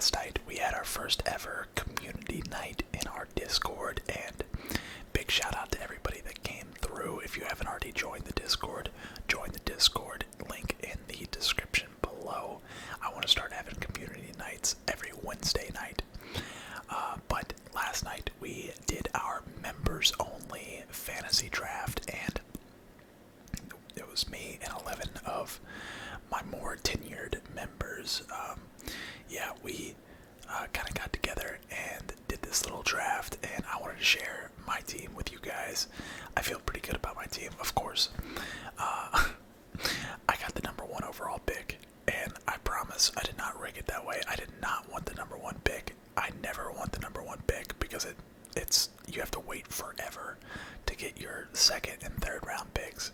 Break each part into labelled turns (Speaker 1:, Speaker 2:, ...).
Speaker 1: last night we had our first ever community night in our Discord, and big shout out to everybody that came through. If you haven't already joined the Discord, join the Discord, link in the description below. I want to start having community nights every Wednesday night. But last night we did our members only fantasy draft, and it was me and 11 of my more tenured members. Yeah, we kind of got together and did this little draft, and I wanted to share my team with you guys. I feel pretty good about my team, of course. I got the number 1 overall pick, and I promise I did not rig it that way. I did not want the number 1 pick. I never want the number 1 pick because it's you have to wait forever to get your second and third round picks.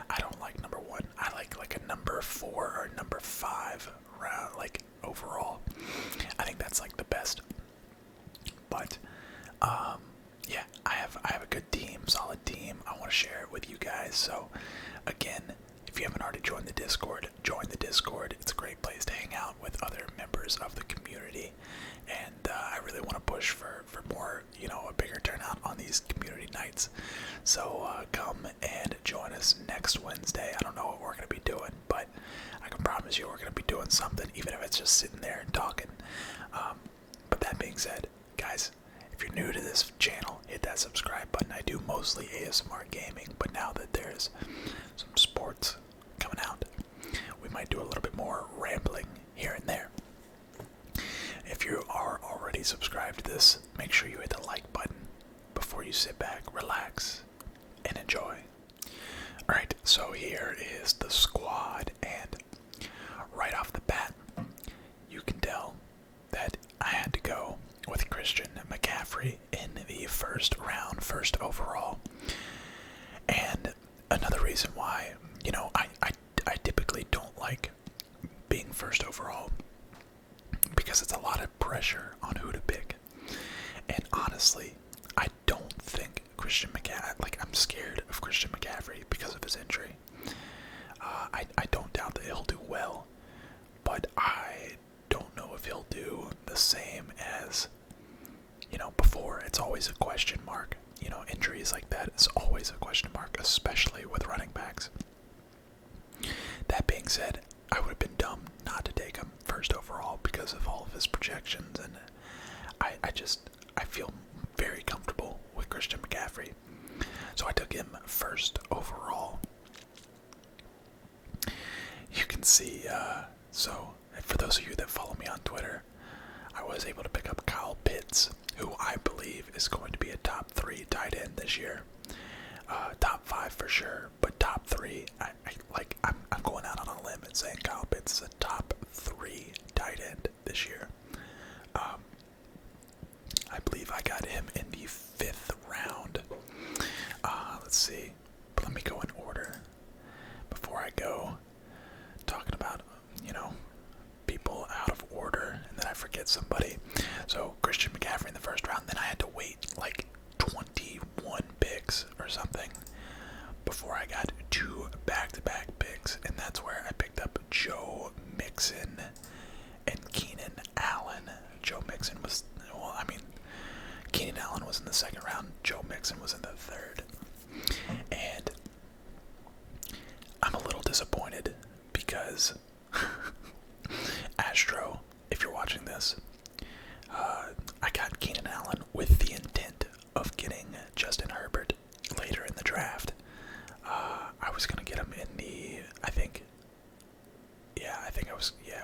Speaker 1: I don't like number 1. I like a number 4 or number 5 round, like overall. I think that's like the best. But yeah, I have a good team, solid team. I want to share it with you guys. So again, if you haven't already joined the Discord, join the Discord. It's a great place to hang out with other members of the community. And I really want to push for more, a bigger turnout on these community nights. So come and join us next Wednesday. I don't know what we're going to be doing, but I can promise you we're going to be doing something, even if it's just sitting there and talking. But that being said, guys, if you're new to this channel, hit that subscribe button. I do mostly ASMR gaming, but now that there's some sports coming out, we might do a little bit more rambling here and there. If you are already subscribed to this, make sure you hit the like button before you sit back, relax, and enjoy. Alright, so here is the squad, and right off the bat, you can tell that I had to go with Christian McCaffrey in the first round, first overall. And another reason why, I typically don't like being first overall, because it's a lot of pressure on who to pick. And honestly, I don't think Christian McCaffrey, I'm scared of Christian McCaffrey because of his injury. I don't doubt that he'll do well, but I don't know if he'll do the same as, before. It's always a question mark. Injuries like that is always a question mark, especially with running backs. That being said, I would have been dumb not to take him first overall because of all of his projections, and I feel very comfortable with Christian McCaffrey. So I took him first overall. You can see, so for those of you that follow me on Twitter, I was able to pick up Kyle Pitts, who I believe is going to be a top 3 tight end this year. Top 5 for sure, but top 3, I'm going out on a limb and saying Kyle Pitts is a top 3 tight end this year. I believe I got him in the 5th round. Let's see, but let me go in order before I go talking about, people out of order, and then I forget somebody. So Christian McCaffrey in the first round, then I had to wait like 21 picks or something before I got 2 back-to-back picks, and that's where I picked up Joe Mixon and Keenan Allen. Joe Mixon was, Keenan Allen was in the 2nd round, Joe Mixon was in the 3rd. And I'm a little disappointed because Astro, if you're watching this, I got Keenan Allen with the intent of getting Justin Herbert later in the draft. I was going to get him in the,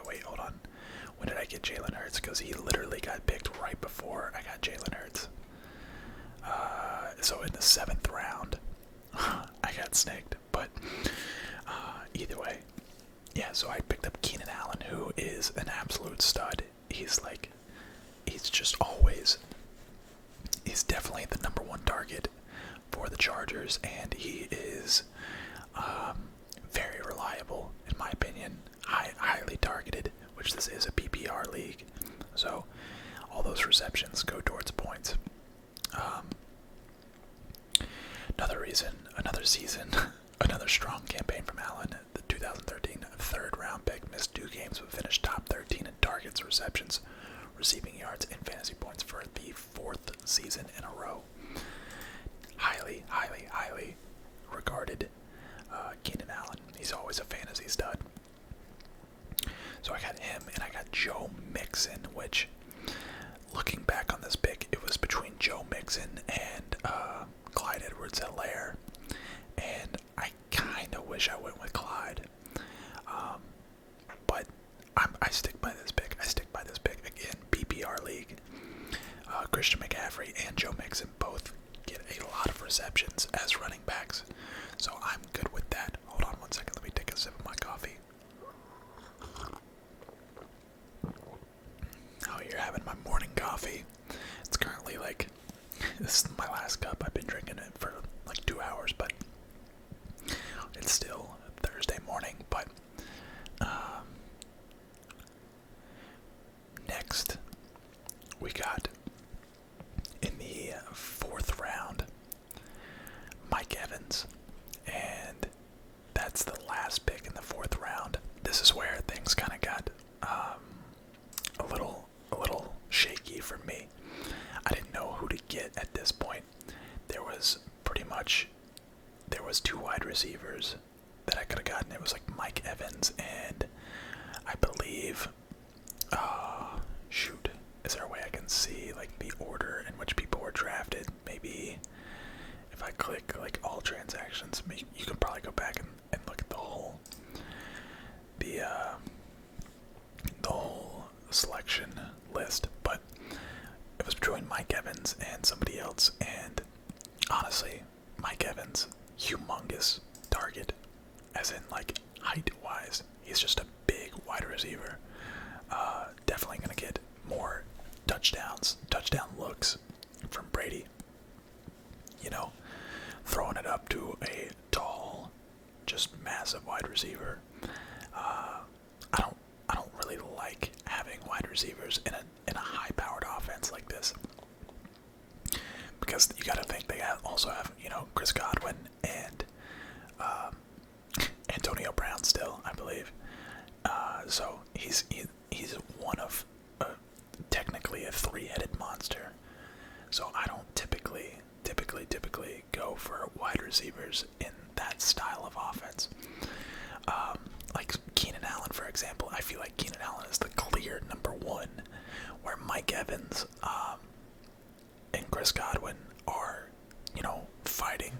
Speaker 1: wait, hold on. When did I get Jalen Hurts? Because he literally got picked right before I got Jalen Hurts. So in the 7th round, I got snaked. But either way, yeah, so I picked up Keenan Allen, who is an absolute stud. He's definitely the number 1 target for the Chargers, and he is very reliable, in my opinion. Highly targeted, which this is a PPR league, so all those receptions go towards points. Another season, another strong campaign from Allen. The 2013 3rd round pick missed 2 games but finished top 13 in targets, receptions, receiving yards and fantasy points for the 4th season in a row. Highly, highly, highly regarded Keenan Allen. He's always a fantasy stud. So I got him, and I got Joe Mixon, which, looking back on this pick, it was between Joe Mixon and Clyde Edwards-Helaire, and I kind of wish I went with Clyde, but I stick by this pick. Again, PPR league. Christian McCaffrey and Joe Mixon both get a lot of receptions as running backs, so I'm good with that. Hold on one second, let me take a sip of my coffee. Oh, you're having my morning coffee. It's currently this is my last cup. I've been drinking it for 2 hours, but it's still Thursday morning. But next, we got in the 4th round, Mike Evans, and that's the last pick in the 4th round. This is where things kind of got a little shaky for me. I didn't know who to get at this point. There was 2 wide receivers that I could have gotten. It was Mike Evans and I believe is there a way I can see the order in which people were drafted? Maybe if I click all transactions, you can probably go back and look at the whole selection list, but it was between Mike Evans and somebody else, and honestly, Mike Evans, humongous target, as in height-wise. He's just a big wide receiver. Definitely gonna get more touchdown looks from Brady. Throwing it up to a tall, just massive wide receiver. I don't really like having wide receivers in a high-powered offense like this, because you got to think they also have Chris Godwin and Antonio Brown still, I believe. So he's one of technically a 3-headed monster. So I don't typically go for wide receivers in that style of offense. Like Keenan Allen, for example. I feel like Keenan Allen is the clear number 1, where Mike Evans and Chris Godwin are, fighting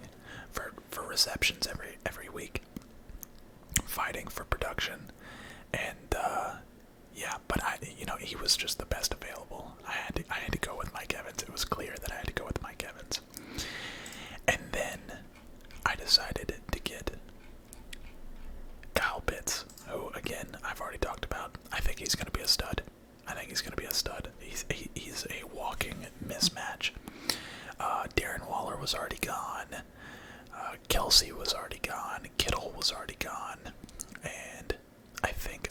Speaker 1: for receptions every week, fighting for production, and but he was just the best available. I had to go with Mike Evans. It was clear that I had to go with Mike Evans, and then I decided to get Kyle Pitts, who again I've already talked about. I think he's going to be a stud. He's a walking mismatch. Darren Waller was already gone. Kelsey was already gone. Kittle was already gone, and I think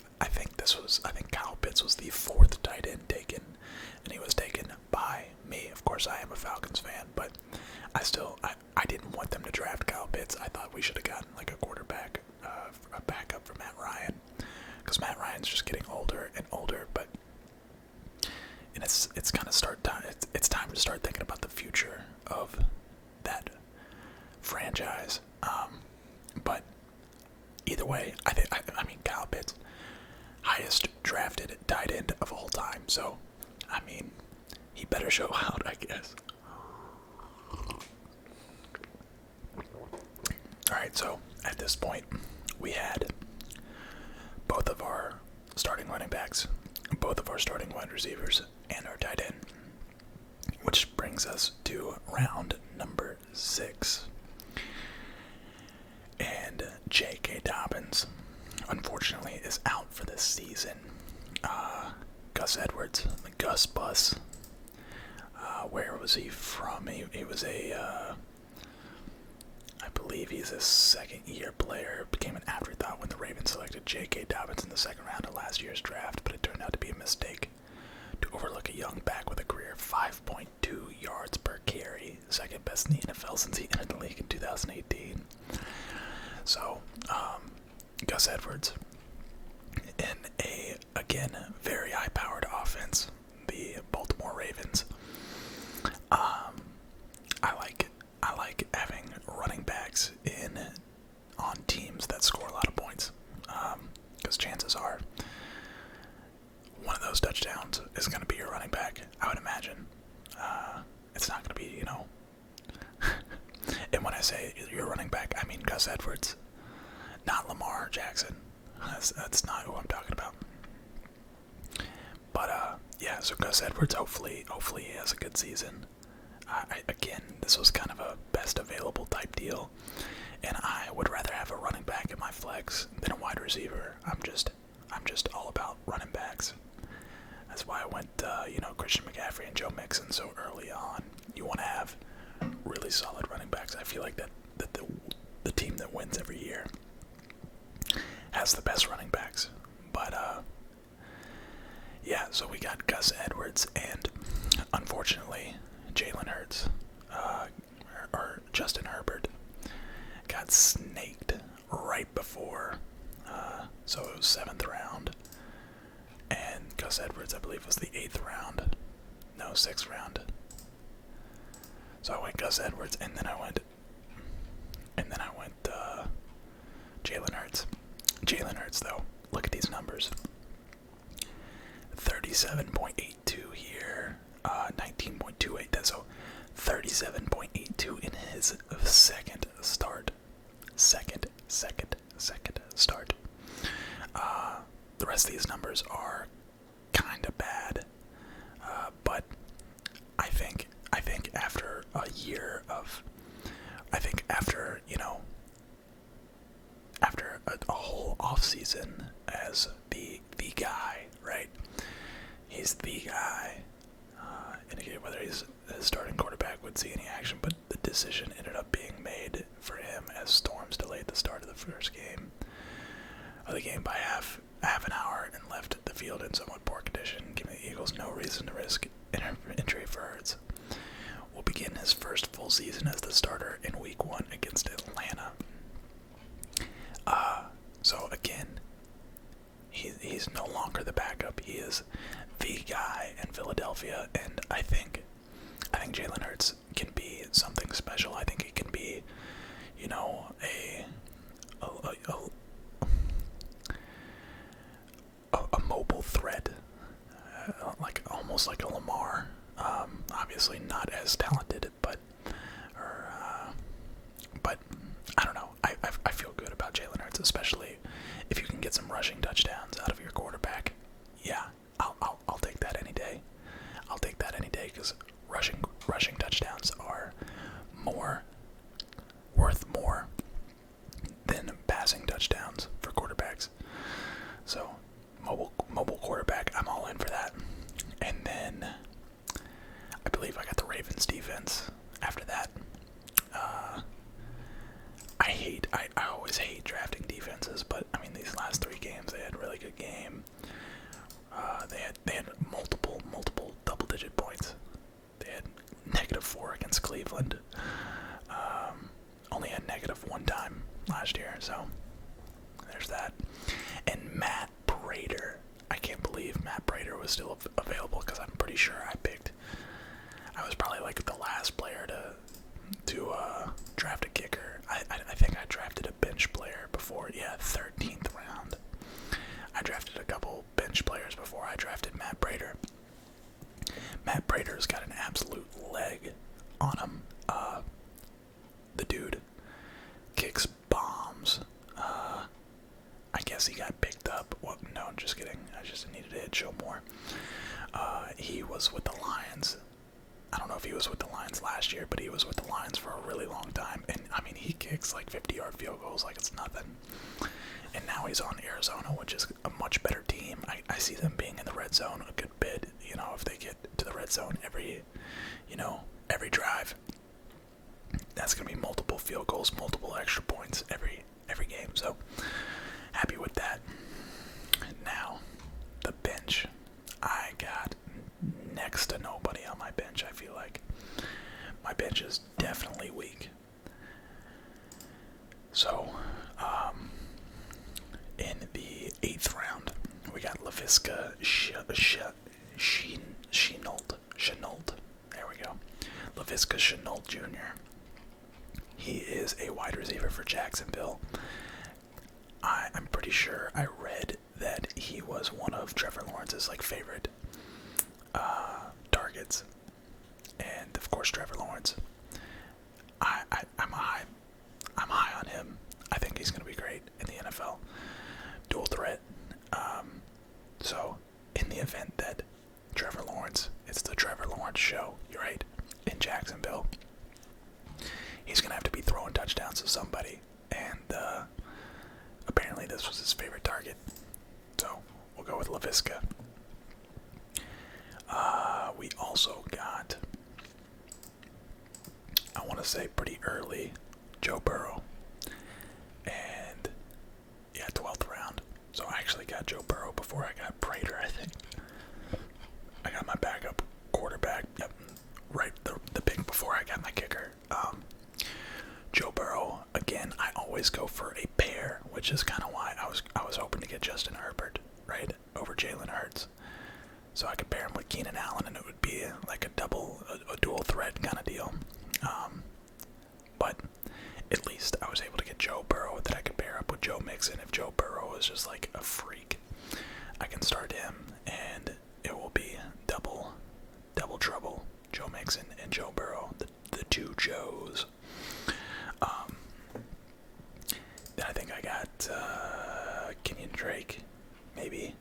Speaker 1: Kyle Pitts was the 4th tight end taken, and he was taken by me. Of course, I am a Falcons fan, but I didn't want them to draft Kyle Pitts. I thought we should have gotten a quarterback, a backup for Matt Ryan, because Matt Ryan's just getting older and older. But it's kind of it's time to start thinking about the future of that franchise. But either way, I mean Kyle Pitts, highest drafted tight end of all time. So he better show out, I guess. Alright, so at this point, we had both of our starting running backs, both of our starting wide receivers, and our tight end, which brings us to round number 6. And J.K. Dobbins, unfortunately, is out for this season. Gus Edwards, the Gus Bus. Where was he from? He was I believe he's a second-year player. Became an afterthought when the Ravens selected J.K. Dobbins in the 2nd round of last year's draft, but it turned out to be a mistake to overlook a young back with a career 5.2 yards per carry, 2nd best in the NFL since he entered the league in 2018. So, Gus Edwards, in a, again, very high-powered offense, the the Baltimore Ravens. I like having running backs on teams that score a lot of points, because chances are one of those touchdowns is going to be your running back. I would imagine. It's not going to be, and when I say your running back, I mean Gus Edwards, not Lamar Jackson. That's not who I'm talking about. But yeah, so Gus Edwards, hopefully he has a good season. Again, this was kind of a best available type deal, and I would rather have a running back in my flex than a wide receiver. I'm just all about running backs. That's why I went, Christian McCaffrey and Joe Mixon so early on. You want to have really solid running backs. I feel like that the team that wins every year has the best running backs. But yeah, so we got Gus Edwards and unfortunately Jalen Hurts, or Justin Herbert, got snaked right before. So it was 7th round, and Gus Edwards, I believe, was the 8th round. No, 6th round. So I went Gus Edwards, and then I went Jalen Hurts. Jalen Hurts, though, look at these numbers. 37.82 here, 19.28. So 37.82 in his second start. Second start. The rest of these numbers are kind of bad, but I think after a year of, after a whole off season as the guy, right? He's the guy. Indicate whether he's a starting quarterback would see any action, but the decision ended up being made for him as storms delayed the start of the first game of the game by half an hour and left the field in somewhat poor condition, giving the Eagles no reason to risk injury for Hurts. Will begin his first full season as the starter in Week 1 against Atlanta. So again, he's no longer the backup. He is the guy in Philadelphia, and I think Jalen Hurts can be something special. I think he can be, a mobile threat, almost like a Lamar. Obviously not as talented, but I don't know. I feel good about Jalen Hurts, especially if you can get some rushing touchdowns out of your quarterback. Yeah, I'll take that any day. I'll take that any day, because rushing touchdowns are worth more than passing touchdowns for quarterbacks. So mobile quarterback, I'm all in for that. And then I believe I got the Ravens defense after that. I always hate drafting defenses, but I mean, these last 3 games, they had a really good game. They had multiple double-digit points. They had -4 against Cleveland. Only had -1 time last year, so there's that. And Matt Prater, I can't believe Matt Prater was still available, because I'm pretty sure I was probably like the last player to draft a kicker. I think I drafted a bench player before. Yeah, 13th round. I drafted a couple bench players before I drafted Matt Prater. Matt Prater's got an absolute leg on him. The dude kicks bombs. I guess he got picked up. Well, no, I'm just kidding. I just needed to show more. He was with the Lions. I don't know if he was with the Lions last year, but he was with the Lions for a really long time. And, I mean, he kicks like 50-yard field goals like it's nothing. And now he's on Arizona, which is a much better team. I see them being in the red zone a good bit, if they get to the red zone every drive. That's going to be multiple field goals, multiple extra points every game. So, happy with that. Now, the bench. I got next to nobody on my bench, I feel like. My bench is definitely weak. So, in the 8th round, we got Laviska Shenault. There we go. Laviska Shenault Jr. He is a wide receiver for Jacksonville. I'm pretty sure I read that he was one of Trevor Lawrence's favorite targets, and of course Trevor Lawrence. I'm high on him. I think he's going to be great in the NFL. Dual threat. So in the event that Trevor Lawrence, it's the Trevor Lawrence show, you're right, in Jacksonville, he's going to have to be throwing touchdowns to somebody, and apparently this was his favorite target. So we'll go with Laviska. We also got, I want to say pretty early, Joe Burrow. And yeah, 12th round. So I actually got Joe Burrow before I got Prater, I think. I got my backup quarterback, yep, right, the pick before I got my kicker. Joe Burrow, again, I always go for a pair, which is kind of why I was hoping to get Justin Herbert, right, over Jalen Hurts. So I could pair him with Keenan Allen, and it would be like a dual threat kind of deal. But at least I was able to get Joe Burrow that I could pair up with Joe Mixon. If Joe Burrow is just like a freak, I can start him, and it will be double trouble. Joe Mixon and Joe Burrow, the two Joes. Then I think I got Kenyon Drake, maybe.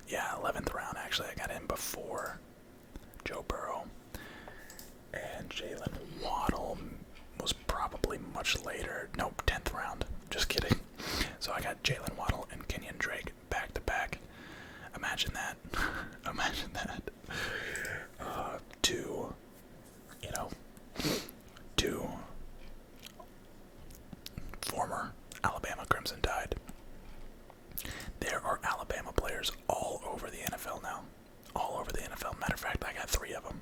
Speaker 1: Yeah, 11th round, actually. I got him before Joe Burrow. And Jalen Waddle was probably much later. Nope, 10th round. Just kidding. So I got Jalen Waddle and Kenyon Drake back to back. Imagine that. Imagine that. Two former Alabama Crimson Tide. There are Alabama players all over the NFL now. All over the NFL. Matter of fact, I got 3 of them.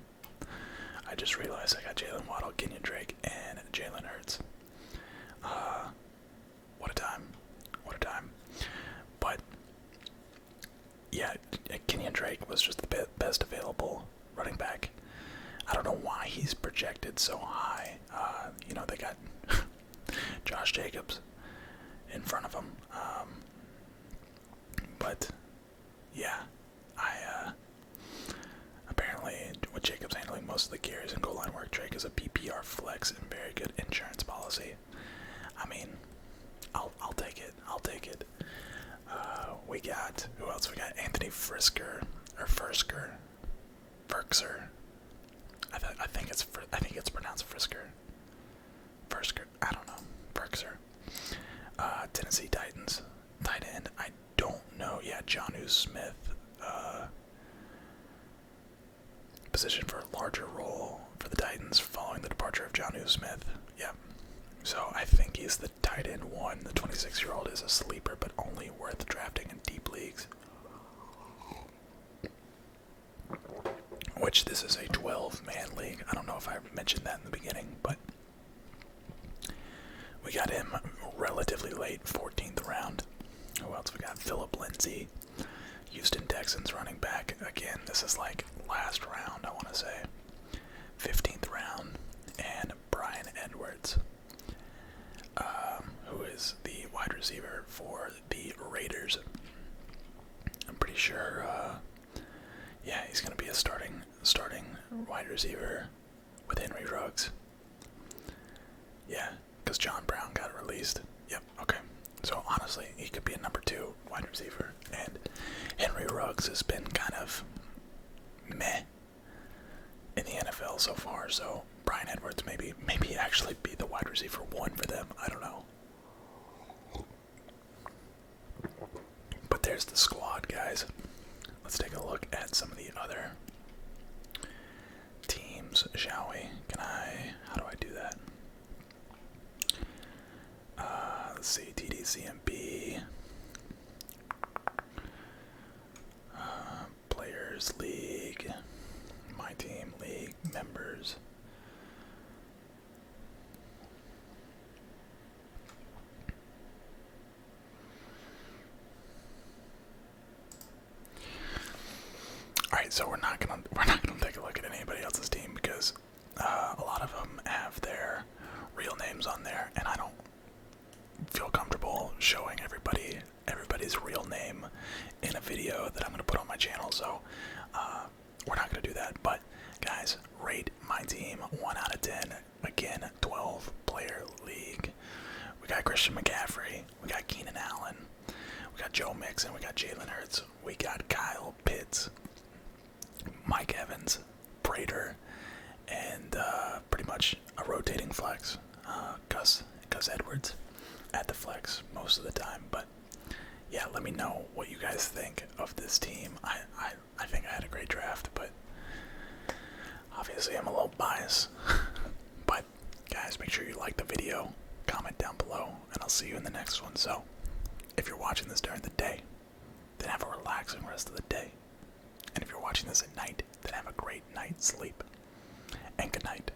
Speaker 1: I just realized I got Jalen Waddle, Kenyon Drake, and Jalen Hurts. What a time. What a time. But, yeah, Kenyon Drake was just the best available running back. I don't know why he's projected so high. They got Josh Jacobs in front of him. But, yeah, apparently with Jacobs handling most of the carries and goal line work, Drake is a PPR flex and very good insurance policy. I mean, I'll take it. I'll take it. We got, who else? We got Anthony Firkser. I think it's pronounced Frisker. I don't know. Firkser. Tennessee Titans. Tight end. I don't know. Yeah, Jonnu Smith. Position for a larger role for the Titans following the departure of Jonnu Smith. Yeah. So I think he's the tight end 1. The 26-year-old is a sleeper, but only worth drafting in deep leagues. Which this is a 12-man league. I don't know if I mentioned that in the beginning, but we got him relatively late, 14th round. Who else we got? Phillip Lindsay, Houston Texans running back. Again, this is like last round, I want to say. 15th round. And Brian Edwards, who is the wide receiver for the Raiders. I'm pretty sure, yeah, he's going to be a starting wide receiver with Henry Ruggs. Yeah, because John Brown got released. Yep, okay. So honestly, he could be a number 2 wide receiver. And Henry Ruggs has been kind of meh in the NFL so far. So Brian Edwards maybe actually be the wide receiver 1 for them. I don't know. But there's the squad, guys. Let's take a look at some of the other teams, shall we? How do I do that? Let's see, TDCMB, Players League, My Team League, Members. Alright, so we're not gonna take a look at anybody else's team because a lot of them have their real names on there, and I don't feel comfortable showing everybody's real name in a video that I'm gonna put on my channel. So we're not gonna do that. But guys, rate my team 1 out of 10. Again, 12-player league. We got Christian McCaffrey, we got Keenan Allen, we got Joe Mixon, we got Jalen Hurts, we got Kyle Pitts, Mike Evans, Prater, and pretty much a rotating flex. Gus Edwards at the flex most of the time. But yeah, let me know what you guys think of this team. I think I had a great draft, but obviously I'm a little biased. But guys, make sure you like the video, comment down below, and I'll see you in the next one. So if you're watching this during the day, then have a relaxing rest of the day. And if you're watching this at night, then have a great night's sleep. And good night.